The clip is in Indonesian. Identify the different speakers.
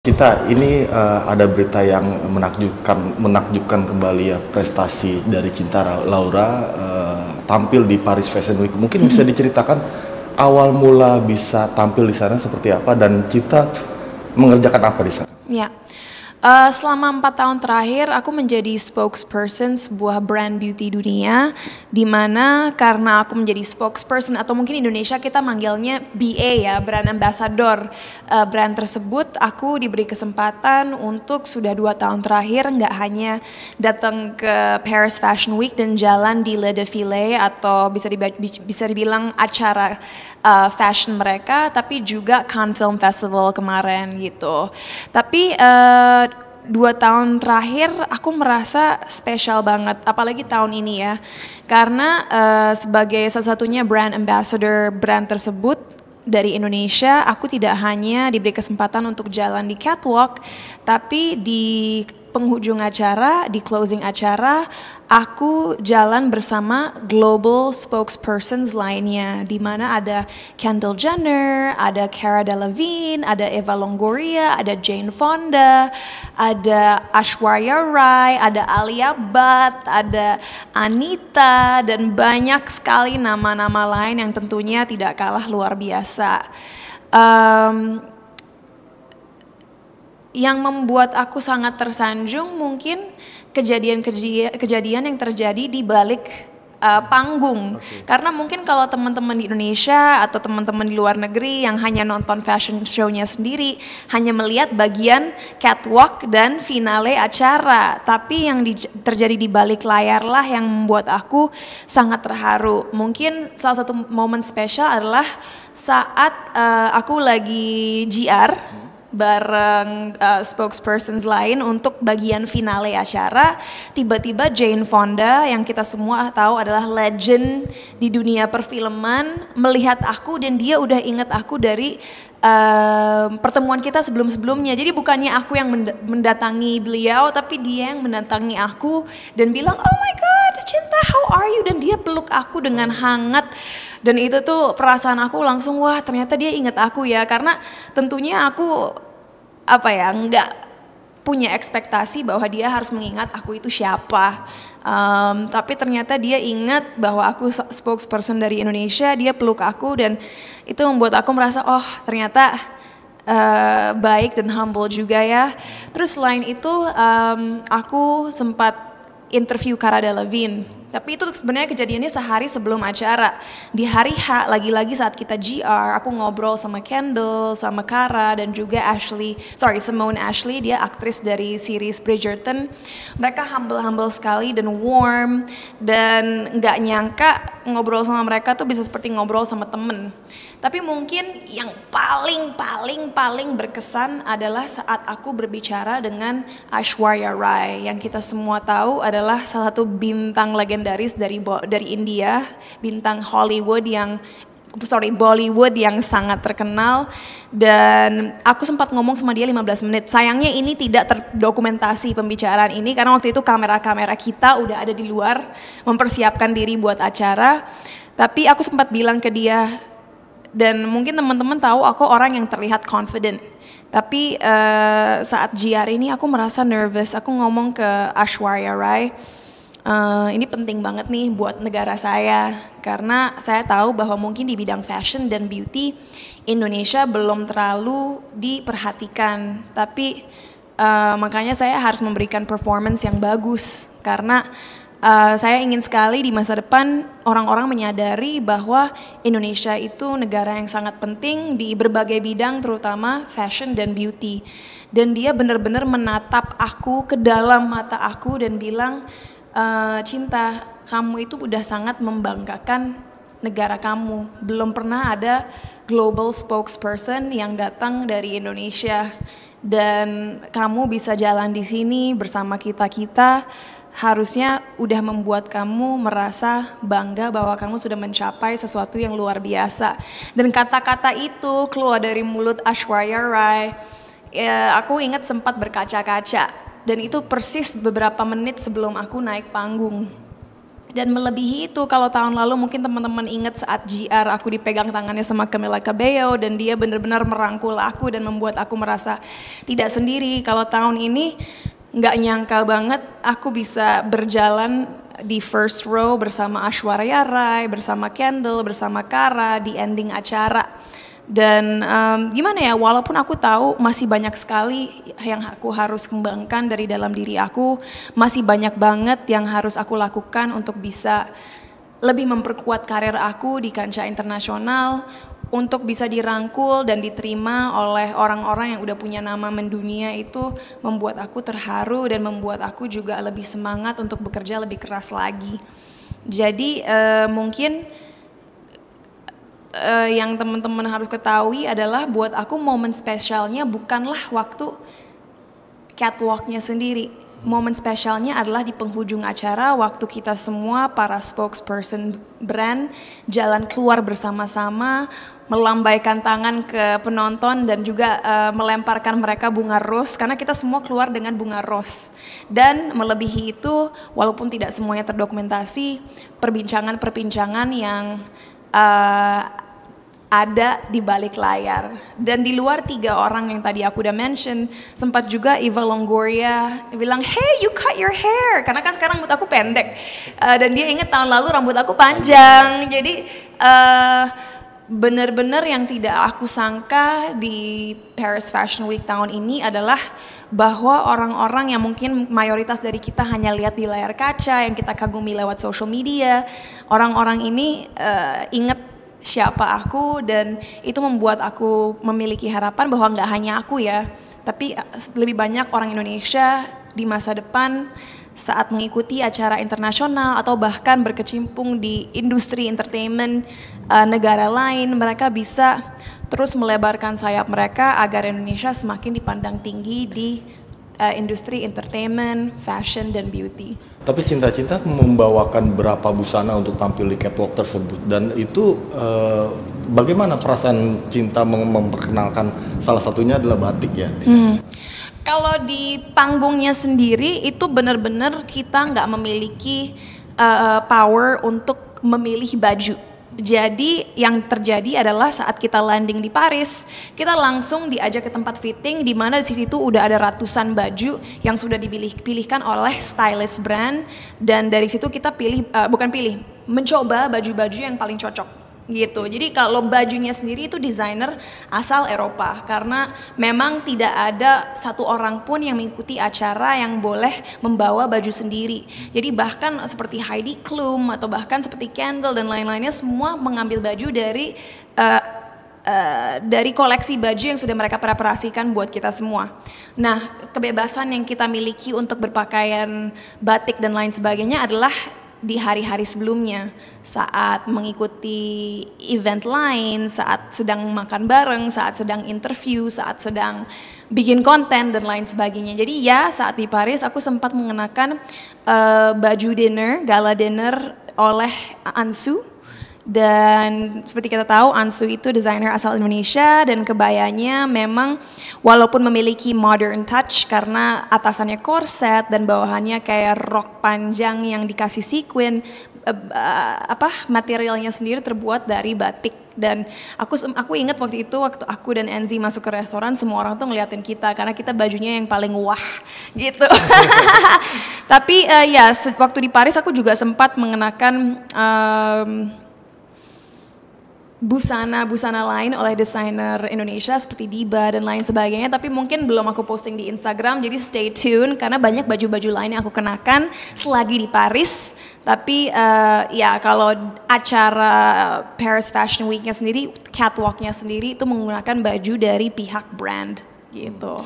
Speaker 1: Cita, ini ada berita yang menakjubkan kembali ya, prestasi dari Cinta Laura tampil di Paris Fashion Week. Mungkin bisa diceritakan awal mula bisa tampil di sana seperti apa dan Cinta mengerjakan apa di sana?
Speaker 2: Ya, selama 4 tahun terakhir aku menjadi spokesperson sebuah brand beauty dunia, di mana karena aku menjadi spokesperson atau mungkin Indonesia kita manggilnya BA ya, brand ambassador brand tersebut, aku diberi kesempatan untuk sudah 2 tahun terakhir nggak hanya datang ke Paris Fashion Week dan jalan di Le Défilé atau bisa dibilang acara fashion mereka, tapi juga Cannes Film Festival kemarin gitu. Tapi 2 tahun terakhir aku merasa spesial banget, apalagi tahun ini ya, karena sebagai satu-satunya brand ambassador brand tersebut dari Indonesia, aku tidak hanya diberi kesempatan untuk jalan di catwalk, tapi di penghujung acara, di closing acara, aku jalan bersama global spokespersons lainnya, di mana ada Kendall Jenner, ada Cara Delevingne, ada Eva Longoria, ada Jane Fonda, ada Aishwarya Rai, ada Alia Bhatt, ada Anita, dan banyak sekali nama-nama lain yang tentunya tidak kalah luar biasa. Yang membuat aku sangat tersanjung mungkin kejadian yang terjadi di balik panggung. Okay. Karena mungkin kalau teman-teman di Indonesia atau teman-teman di luar negeri yang hanya nonton fashion show-nya sendiri, hanya melihat bagian catwalk dan finale acara. Tapi yang terjadi di balik layar lah yang membuat aku sangat terharu. Mungkin salah satu momen spesial adalah saat aku lagi GR bareng spokespersons lain untuk bagian finale acara, tiba-tiba Jane Fonda yang kita semua tahu adalah legend di dunia perfilman melihat aku dan dia udah inget aku dari pertemuan kita sebelum-sebelumnya. Jadi bukannya aku yang mendatangi beliau, tapi dia yang mendatangi aku dan bilang, "Oh my God, Cinta, how are you?" Dan dia peluk aku dengan hangat. Dan itu tuh perasaan aku langsung, wah ternyata dia ingat aku ya, karena tentunya aku nggak punya ekspektasi bahwa dia harus mengingat aku itu siapa. Tapi ternyata dia ingat bahwa aku spokesperson dari Indonesia, dia peluk aku dan itu membuat aku merasa oh ternyata baik dan humble juga ya. Terus selain itu aku sempat interview Cara Delevingne. Tapi itu sebenarnya kejadiannya sehari sebelum acara. Di hari H, lagi-lagi saat kita GR, aku ngobrol sama Kendall, sama Cara, dan juga Simone Ashley, dia aktris dari series Bridgerton. Mereka humble sekali dan warm, dan nggak nyangka ngobrol sama mereka tuh bisa seperti ngobrol sama temen. Tapi mungkin yang paling berkesan adalah saat aku berbicara dengan Aishwarya Rai, yang kita semua tahu adalah salah satu bintang legendaris dari India, bintang Bollywood yang sangat terkenal, dan aku sempat ngomong sama dia 15 menit. Sayangnya ini tidak terdokumentasi pembicaraan ini karena waktu itu kamera-kamera kita udah ada di luar mempersiapkan diri buat acara. Tapi aku sempat bilang ke dia, dan mungkin teman-teman tahu aku orang yang terlihat confident. Tapi saat GR ini aku merasa nervous. Aku ngomong ke Aishwarya Rai, ini penting banget nih buat negara saya. Karena saya tahu bahwa mungkin di bidang fashion dan beauty Indonesia belum terlalu diperhatikan. Tapi makanya saya harus memberikan performance yang bagus. Karena saya ingin sekali di masa depan orang-orang menyadari bahwa Indonesia itu negara yang sangat penting di berbagai bidang, terutama fashion dan beauty. Dan dia benar-benar menatap aku ke dalam mata aku dan bilang, Cinta, kamu itu udah sangat membanggakan negara kamu. Belum pernah ada global spokesperson yang datang dari Indonesia. Dan kamu bisa jalan di sini bersama kita-kita. Harusnya udah membuat kamu merasa bangga bahwa kamu sudah mencapai sesuatu yang luar biasa. Dan kata-kata itu keluar dari mulut Aishwarya Rai, aku ingat sempat berkaca-kaca. Dan itu persis beberapa menit sebelum aku naik panggung. Dan melebihi itu, kalau tahun lalu mungkin teman-teman ingat saat GR aku dipegang tangannya sama Camila Cabello dan dia benar-benar merangkul aku dan membuat aku merasa tidak sendiri. Kalau tahun ini nggak nyangka banget aku bisa berjalan di first row bersama Aishwarya Rai, bersama Kendall, bersama Kara di ending acara. Dan gimana ya, walaupun aku tahu masih banyak sekali yang aku harus kembangkan dari dalam diri aku, masih banyak banget yang harus aku lakukan untuk bisa lebih memperkuat karir aku di kancah internasional, untuk bisa dirangkul dan diterima oleh orang-orang yang udah punya nama mendunia. Itu membuat aku terharu dan membuat aku juga lebih semangat untuk bekerja lebih keras lagi. Jadi mungkin yang teman-teman harus ketahui adalah buat aku momen spesialnya bukanlah waktu catwalknya sendiri. Momen spesialnya adalah di penghujung acara waktu kita semua para spokesperson brand jalan keluar bersama-sama, melambaikan tangan ke penonton dan juga melemparkan mereka bunga ros, karena kita semua keluar dengan bunga ros. Dan melebihi itu, walaupun tidak semuanya terdokumentasi, perbincangan-perbincangan yang ada di balik layar. Dan di luar 3 orang yang tadi aku udah mention, sempat juga Eva Longoria bilang, "Hey, you cut your hair," karena kan sekarang rambut aku pendek. Dan dia inget tahun lalu rambut aku panjang. Jadi benar-benar yang tidak aku sangka di Paris Fashion Week tahun ini adalah bahwa orang-orang yang mungkin mayoritas dari kita hanya lihat di layar kaca, yang kita kagumi lewat social media, orang-orang ini inget siapa aku, dan itu membuat aku memiliki harapan bahwa nggak hanya aku ya, tapi lebih banyak orang Indonesia di masa depan saat mengikuti acara internasional atau bahkan berkecimpung di industri entertainment negara lain, mereka bisa terus melebarkan sayap mereka agar Indonesia semakin dipandang tinggi di industri entertainment, fashion, dan beauty.
Speaker 1: Tapi Cinta-Cinta membawakan berapa busana untuk tampil di catwalk tersebut, dan itu bagaimana perasaan Cinta memperkenalkan salah satunya adalah batik ya?
Speaker 2: Kalau di panggungnya sendiri itu benar-benar kita nggak memiliki power untuk memilih baju. Jadi yang terjadi adalah saat kita landing di Paris, kita langsung diajak ke tempat fitting di mana di situ udah ada ratusan baju yang sudah dipilihkan oleh stylist brand, dan dari situ kita mencoba baju-baju yang paling cocok gitu. Jadi kalau bajunya sendiri itu desainer asal Eropa, karena memang tidak ada satu orang pun yang mengikuti acara yang boleh membawa baju sendiri. Jadi bahkan seperti Heidi Klum atau bahkan seperti Kendall dan lain-lainnya semua mengambil baju dari koleksi baju yang sudah mereka preparasikan buat kita semua. Nah, kebebasan yang kita miliki untuk berpakaian batik dan lain sebagainya adalah di hari-hari sebelumnya, saat mengikuti event lain, saat sedang makan bareng, saat sedang interview, saat sedang bikin konten dan lain sebagainya. Jadi ya, saat di Paris aku sempat mengenakan baju dinner, gala dinner oleh Ansu. Dan seperti kita tahu, Ansu itu desainer asal Indonesia, dan kebayanya memang walaupun memiliki modern touch karena atasannya korset dan bawahannya kayak rok panjang yang dikasih sequin, materialnya sendiri terbuat dari batik. Dan aku ingat waktu itu, waktu aku dan Enzi masuk ke restoran, semua orang tuh ngeliatin kita karena kita bajunya yang paling wah gitu. Tapi ya waktu di Paris aku juga sempat mengenakan busana-busana lain oleh desainer Indonesia seperti Diba dan lain sebagainya, tapi mungkin belum aku posting di Instagram, jadi stay tune karena banyak baju-baju lain yang aku kenakan selagi di Paris. Tapi ya kalau acara Paris Fashion Week-nya sendiri, catwalk-nya sendiri itu menggunakan baju dari pihak brand gitu.